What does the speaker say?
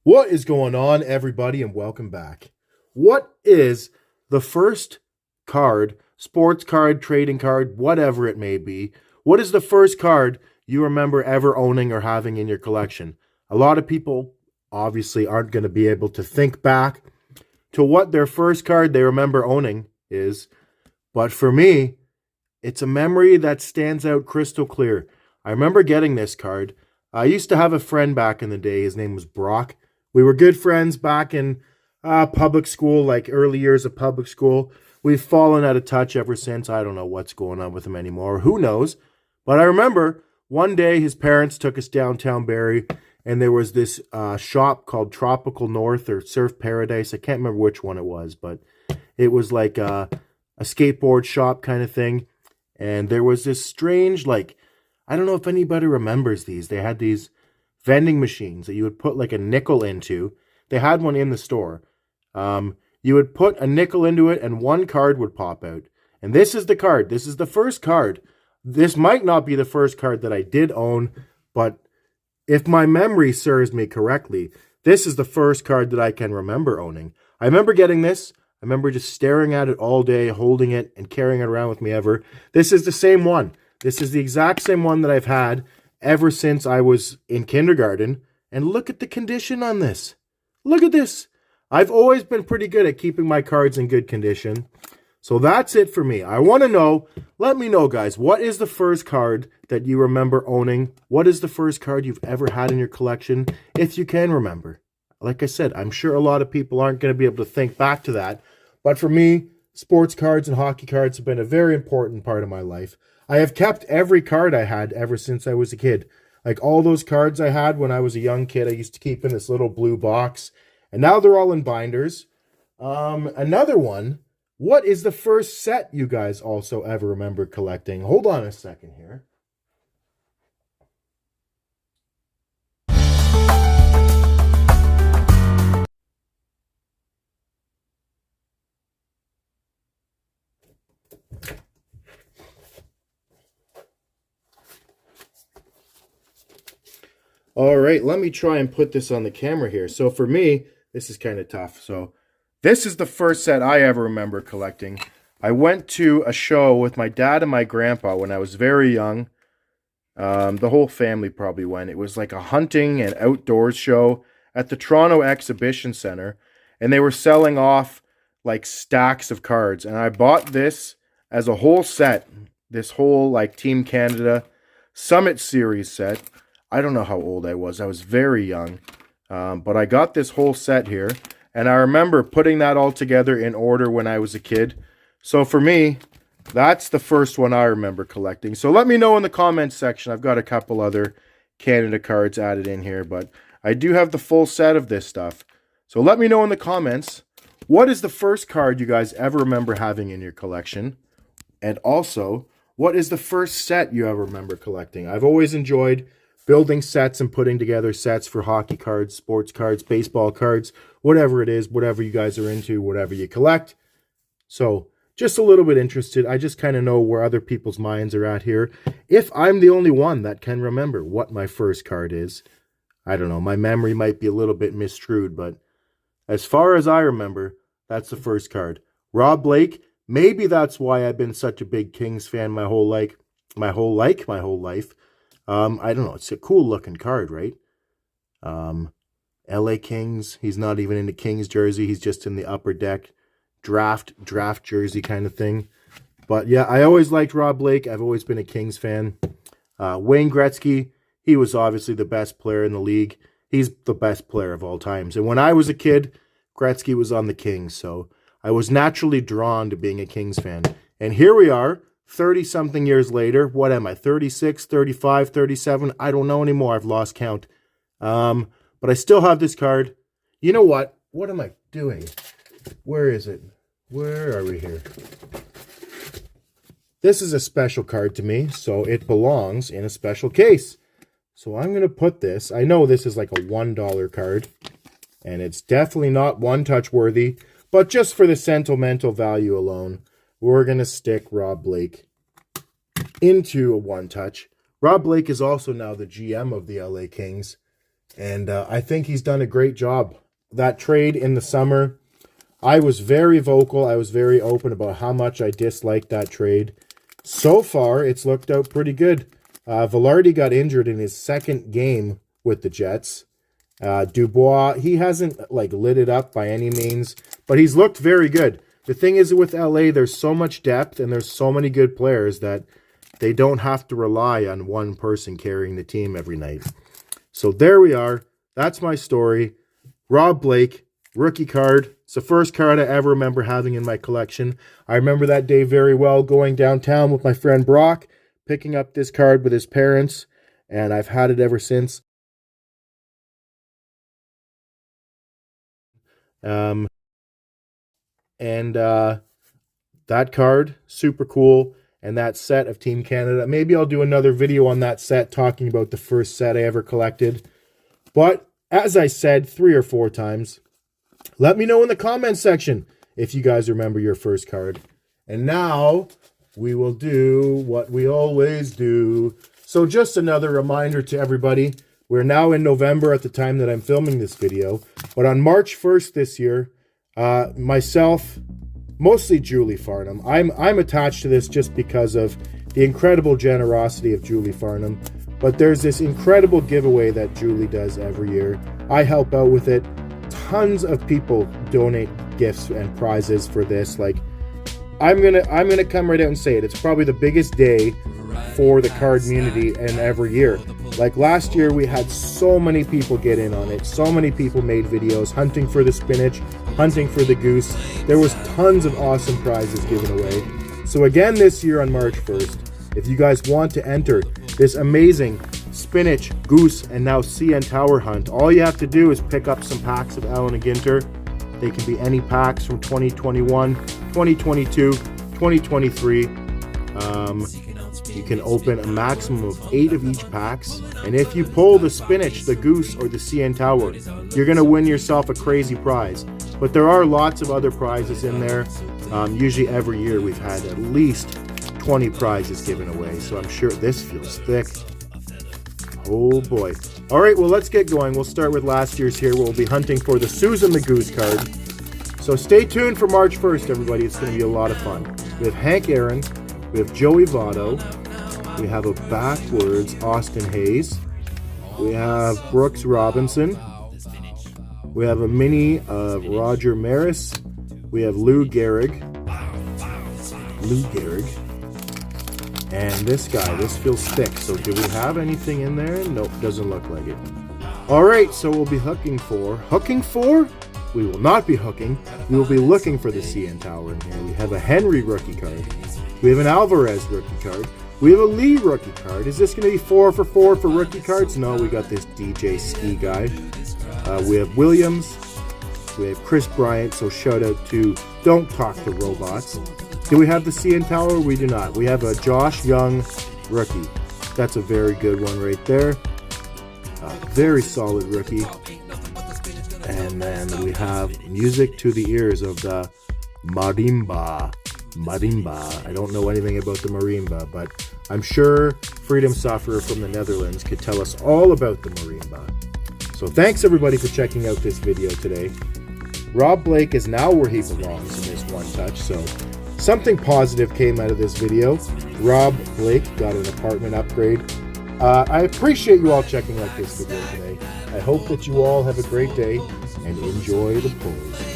What is going on, everybody, and welcome back. What is the first card, sports card, trading card, whatever it may be, what is the first card you remember ever owning or having in your collection? A lot of people obviously aren't going to be able to think back to what their first card they remember owning is, but for me, it's a memory that stands out crystal clear. I remember getting this card. I used to have a friend back in the day. His name was Brock. We were good friends back in public school, like early years of public school. We've fallen out of touch ever since. I don't know what's going on with him anymore. Who knows? But I remember one day his parents took us downtown Barrie, and there was this shop called Tropical North or Surf Paradise. I can't remember which one it was, but it was like a skateboard shop kind of thing. And there was this strange, like, I don't know if anybody remembers these. They had these vending machines that you would put like a nickel into. They had one in the store. You would put a nickel into it and one card would pop out. And this is the card. This is the first card. This might not be the first card that I did own, but if my memory serves me correctly, this is the first card that I can remember owning. I remember getting this. I remember just staring at it all day, holding it and carrying it around with me ever. This is the same one. This is the exact same one that I've had ever since I was in kindergarten. And look at the condition on this. Look at this. I've always been pretty good at keeping my cards in good condition. So that's it for me. I want to know, let me know, guys, what is the first card that you remember owning? What is the first card you've ever had in your collection, if you can remember? Like I said, I'm sure a lot of people aren't going to be able to think back to that. But for me, sports cards and hockey cards have been a very important part of my life. I have kept every card I had ever since I was a kid. Like all those cards I had when I was a young kid, I used to keep in this little blue box. And now they're all in binders. Another one. What is the first set you guys also ever remember collecting? Hold on a second here. All right, let me try and put this on the camera here. So for me, this is kind of tough. So this is the first set I ever remember collecting. I went to a show with my dad and my grandpa when I was very young. The whole family probably went. It was like a hunting and outdoors show at the Toronto Exhibition Center. And they were selling off like stacks of cards. And I bought this as a whole set. This whole like Team Canada Summit Series set. I don't know how old I was. I was very young. But I got this whole set here. And I remember putting that all together in order when I was a kid. So for me, that's the first one I remember collecting. So let me know in the comments section. I've got a couple other Canada cards added in here. But I do have the full set of this stuff. So let me know in the comments. What is the first card you guys ever remember having in your collection? And also, what is the first set you ever remember collecting? I've always enjoyed building sets and putting together sets for hockey cards, sports cards, baseball cards, whatever it is, whatever you guys are into, whatever you collect. So just a little bit interested. I just kind of know where other people's minds are at here. If I'm the only one that can remember what my first card is, I don't know. My memory might be a little bit mistrued, but as far as I remember, that's the first card. Rob Blake, maybe that's why I've been such a big Kings fan my whole life. I don't know. It's a cool looking card, right? LA Kings. He's not even in the Kings jersey. He's just in the upper deck draft jersey kind of thing. But yeah, I always liked Rob Blake. I've always been a Kings fan. Wayne Gretzky. He was obviously the best player in the league. He's the best player of all times. And when I was a kid, Gretzky was on the Kings. So I was naturally drawn to being a Kings fan. And here we are. 30-something years later. What am I, 36, 35, 37? I don't know anymore. I've lost count. But I still have this card. You know what? What am I doing? Where is it? Where are we here? This is a special card to me, so it belongs in a special case. So I'm going to put this. I know this is like a $1 card, and it's definitely not one-touch worthy, but just for the sentimental value alone, we're going to stick Rob Blake into a one-touch. Rob Blake is also now the GM of the LA Kings. And I think he's done a great job. That trade in the summer, I was very vocal. I was very open about how much I disliked that trade. So far, it's looked out pretty good. Velarde got injured in his second game with the Jets. Dubois, he hasn't like lit it up by any means, but he's looked very good. The thing is with LA, there's so much depth and there's so many good players that they don't have to rely on one person carrying the team every night. So there we are. That's my story. Rob Blake, rookie card. It's the first card I ever remember having in my collection. I remember that day very well, going downtown with my friend Brock, picking up this card with his parents, and I've had it ever since. That card, super cool. And that set of Team Canada. Maybe I'll do another video on that set talking about the first set I ever collected. But as I said 3 or 4 times, let me know in the comments section if you guys remember your first card. And now we will do what we always do. So just another reminder to everybody, we're now in November at the time that I'm filming this video. But on March 1st this year, myself, mostly Julie Farnham. I'm attached to this just because of the incredible generosity of Julie Farnham. But there's this incredible giveaway that Julie does every year. I help out with it. Tons of people donate gifts and prizes for this. Like, I'm gonna come right out and say it. It's probably the biggest day for the card community and every year. Like last year, we had so many people get in on it. So many people made videos hunting for the spinach, hunting for the goose. There was tons of awesome prizes given away. So again this year on March 1st, if you guys want to enter this amazing spinach, goose, and now CN Tower hunt, all you have to do is pick up some packs of Allen and Ginter. They can be any packs from 2021, 2022, 2023. You can open a maximum of 8 of each packs. And if you pull the spinach, the goose, or the CN Tower, you're going to win yourself a crazy prize. But there are lots of other prizes in there. Usually every year we've had at least 20 prizes given away. So I'm sure this feels thick. Oh boy. All right, well, let's get going. We'll start with last year's here. We'll be hunting for the Susan the Goose card. So stay tuned for March 1st, everybody. It's going to be a lot of fun. We have Hank Aaron. We have Joey Votto. We have a backwards Austin Hayes. We have Brooks Robinson. We have a mini of Roger Maris. We have Lou Gehrig. And this guy, this feels thick. So do we have anything in there? Nope, doesn't look like it. All right, so we'll be hooking for? We will not be hooking. We will be looking for the CN Tower in here. We have a Henry rookie card. We have an Alvarez rookie card. We have a Lee rookie card. Is this going to be 4 for 4 for rookie cards? No, we got this DJ Ski guy. We have Williams. We have Chris Bryant, so shout out to Don't Talk to Robots. Do we have the CN Tower? We do not. We have a Josh Young rookie. That's a very good one right there. Very solid rookie. And then we have music to the ears of the marimba. I don't know anything about the marimba, but I'm sure Freedom Sufferer from the Netherlands could tell us all about the marimba. So thanks everybody for checking out this video today. Rob Blake is now where he belongs in this one touch, so something positive came out of this video. Rob Blake got an apartment upgrade. I appreciate you all checking out this video today. I hope that you all have a great day and enjoy the pulls.